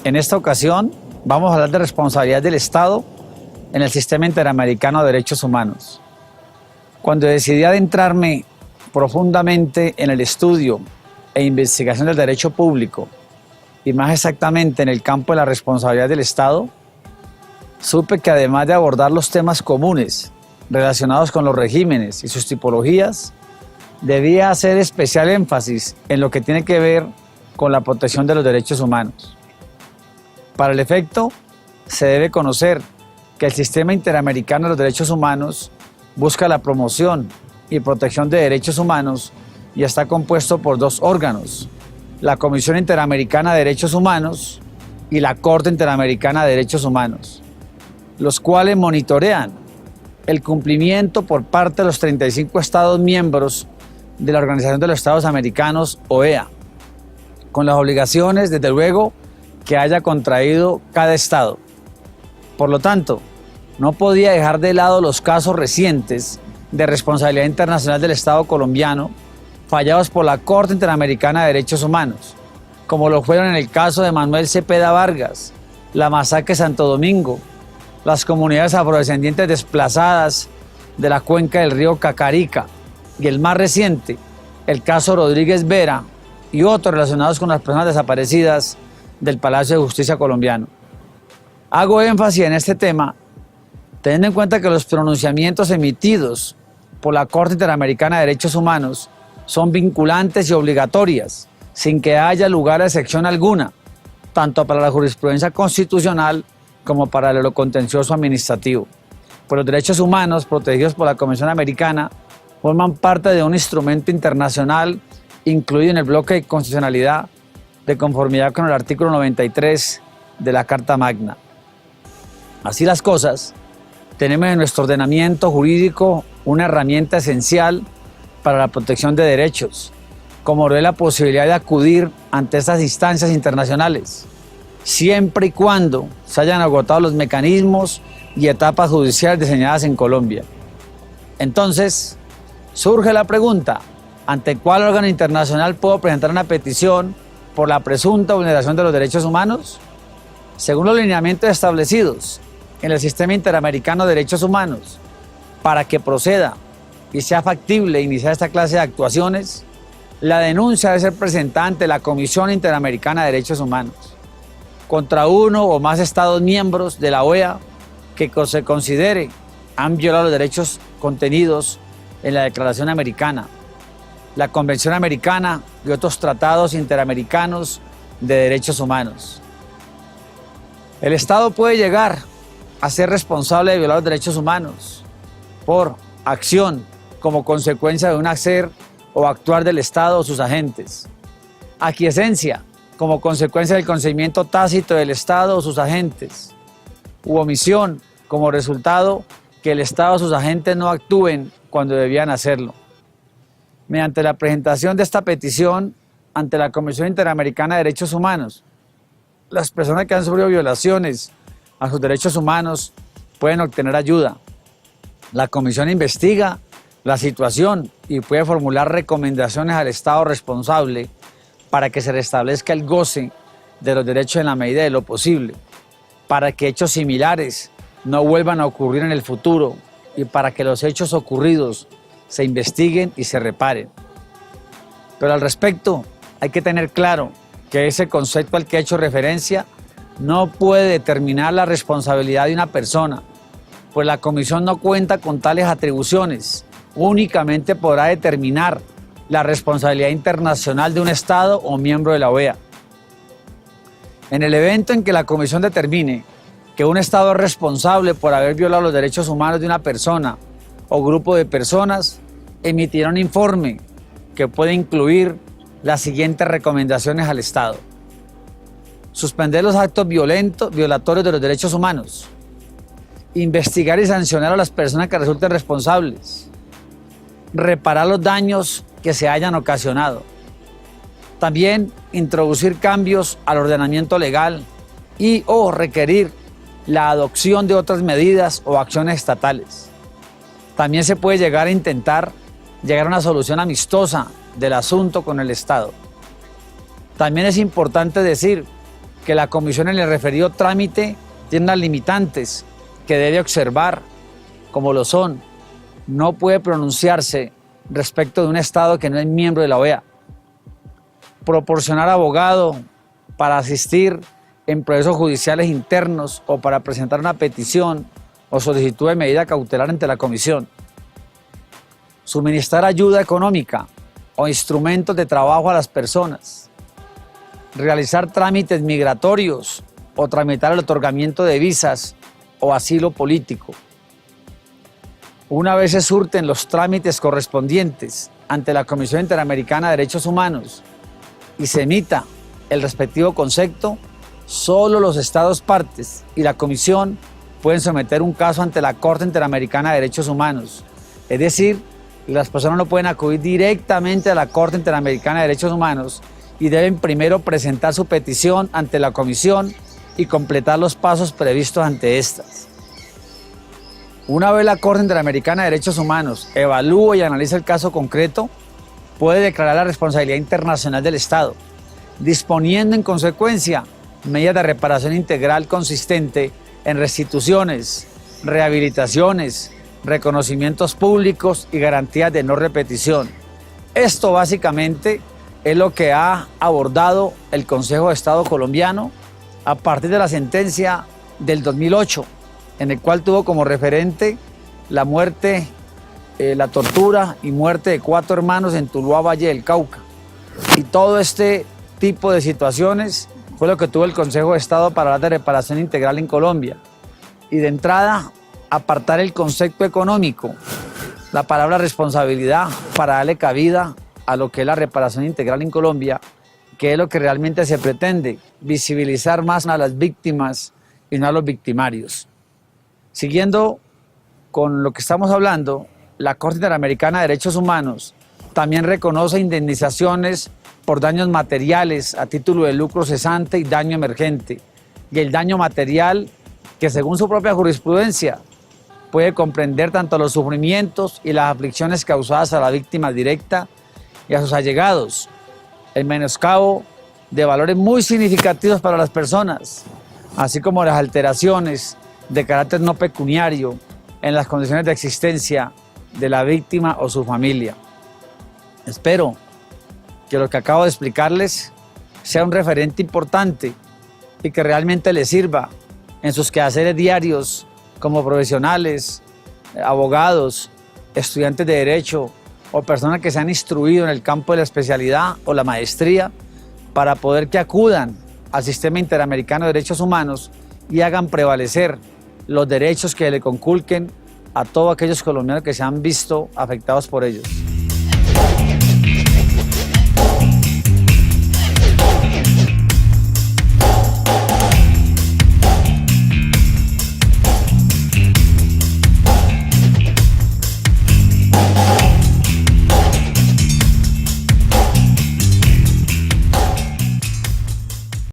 En esta ocasión vamos a hablar de responsabilidad del Estado en el Sistema Interamericano de Derechos Humanos. Cuando decidí adentrarme profundamente en el estudio e investigación del derecho público, y más exactamente en el campo de la responsabilidad del Estado, supe que además de abordar los temas comunes relacionados con los regímenes y sus tipologías, debía hacer especial énfasis en lo que tiene que ver con la protección de los derechos humanos. Para el efecto, se debe conocer que el Sistema Interamericano de los Derechos Humanos busca la promoción y protección de derechos humanos y está compuesto por dos órganos: la Comisión Interamericana de Derechos Humanos y la Corte Interamericana de Derechos Humanos, los cuales monitorean el cumplimiento por parte de los 35 Estados miembros de la Organización de los Estados Americanos, OEA, con las obligaciones, desde luego, que haya contraído cada Estado. Por lo tanto, no podía dejar de lado los casos recientes de responsabilidad internacional del Estado colombiano fallados por la Corte Interamericana de Derechos Humanos, como lo fueron en el caso de Manuel Cepeda Vargas, la masacre de Santo Domingo, las comunidades afrodescendientes desplazadas de la cuenca del río Cacarica y el más reciente, el caso Rodríguez Vera y otros relacionados con las personas desaparecidas del Palacio de Justicia colombiano. Hago énfasis en este tema teniendo en cuenta que los pronunciamientos emitidos por la Corte Interamericana de Derechos Humanos son vinculantes y obligatorias, sin que haya lugar a excepción alguna, tanto para la jurisprudencia constitucional como para lo contencioso administrativo. Pues los derechos humanos protegidos por la Convención Americana forman parte de un instrumento internacional incluido en el bloque de constitucionalidad de conformidad con el artículo 93 de la Carta Magna. Así las cosas, tenemos en nuestro ordenamiento jurídico una herramienta esencial para la protección de derechos, como lo es la posibilidad de acudir ante estas instancias internacionales, siempre y cuando se hayan agotado los mecanismos y etapas judiciales diseñadas en Colombia. Entonces, surge la pregunta: ¿ante cuál órgano internacional puedo presentar una petición por la presunta vulneración de los derechos humanos? Según los lineamientos establecidos en el Sistema Interamericano de Derechos Humanos, para que proceda y sea factible iniciar esta clase de actuaciones, la denuncia debe ser presentada ante la Comisión Interamericana de Derechos Humanos contra uno o más Estados miembros de la OEA que se considere han violado los derechos contenidos en la Declaración Americana, la Convención Americana y otros tratados interamericanos de derechos humanos. El Estado puede llegar a ser responsable de violar los derechos humanos por acción como consecuencia de un hacer o actuar del Estado o sus agentes, aquiescencia como consecuencia del consentimiento tácito del Estado o sus agentes, u omisión como resultado que el Estado o sus agentes no actúen cuando debían hacerlo. Mediante la presentación de esta petición ante la Comisión Interamericana de Derechos Humanos, las personas que han sufrido violaciones a sus derechos humanos pueden obtener ayuda. La Comisión investiga la situación y puede formular recomendaciones al Estado responsable para que se restablezca el goce de los derechos en la medida de lo posible, para que hechos similares no vuelvan a ocurrir en el futuro y para que los hechos ocurridos se investiguen y se reparen. Pero al respecto, hay que tener claro que ese concepto al que he hecho referencia no puede determinar la responsabilidad de una persona, pues la Comisión no cuenta con tales atribuciones. Únicamente podrá determinar la responsabilidad internacional de un Estado o miembro de la OEA. En el evento en que la Comisión determine que un Estado es responsable por haber violado los derechos humanos de una persona o grupo de personas, emitirá un informe que puede incluir las siguientes recomendaciones al Estado: suspender los actos violatorios de los derechos humanos, investigar y sancionar a las personas que resulten responsables, reparar los daños que se hayan ocasionado, también introducir cambios al ordenamiento legal y o requerir la adopción de otras medidas o acciones estatales. También se puede llegar a intentar llegar a una solución amistosa del asunto con el Estado. También es importante decir que la comisión en el referido trámite tiene unas limitantes que debe observar, como lo son: no puede pronunciarse respecto de un Estado que no es miembro de la OEA, proporcionar abogado para asistir en procesos judiciales internos o para presentar una petición o solicitud de medida cautelar ante la comisión, suministrar ayuda económica o instrumentos de trabajo a las personas, realizar trámites migratorios o tramitar el otorgamiento de visas o asilo político. Una vez se surten los trámites correspondientes ante la Comisión Interamericana de Derechos Humanos y se emita el respectivo concepto, solo los Estados partes y la Comisión pueden someter un caso ante la Corte Interamericana de Derechos Humanos. Es decir, las personas no pueden acudir directamente a la Corte Interamericana de Derechos Humanos y deben primero presentar su petición ante la Comisión y completar los pasos previstos ante estas. Una vez la Corte Interamericana de Derechos Humanos evalúe y analice el caso concreto, puede declarar la responsabilidad internacional del Estado, disponiendo en consecuencia medidas de reparación integral consistente en restituciones, rehabilitaciones, reconocimientos públicos y garantías de no repetición. Esto básicamente es lo que ha abordado el Consejo de Estado colombiano a partir de la sentencia del 2008, en el cual tuvo como referente la muerte, la tortura y muerte de 4 hermanos en Tuluá, Valle del Cauca. Y todo este tipo de situaciones fue lo que tuvo el Consejo de Estado para hablar de reparación integral en Colombia. Y de entrada, apartar el concepto económico, la palabra responsabilidad, para darle cabida a lo que es la reparación integral en Colombia, que es lo que realmente se pretende: visibilizar más a las víctimas y no a los victimarios. Siguiendo con lo que estamos hablando, la Corte Interamericana de Derechos Humanos también reconoce indemnizaciones por daños materiales a título de lucro cesante y daño emergente. Y el daño material, que según su propia jurisprudencia, puede comprender tanto los sufrimientos y las aflicciones causadas a la víctima directa y a sus allegados, el menoscabo de valores muy significativos para las personas, así como las alteraciones de carácter no pecuniario en las condiciones de existencia de la víctima o su familia. Espero que lo que acabo de explicarles sea un referente importante y que realmente les sirva en sus quehaceres diarios como profesionales, abogados, estudiantes de derecho o personas que se han instruido en el campo de la especialidad o la maestría, para poder que acudan al Sistema Interamericano de Derechos Humanos y hagan prevalecer los derechos que le conculquen a todos aquellos colombianos que se han visto afectados por ellos.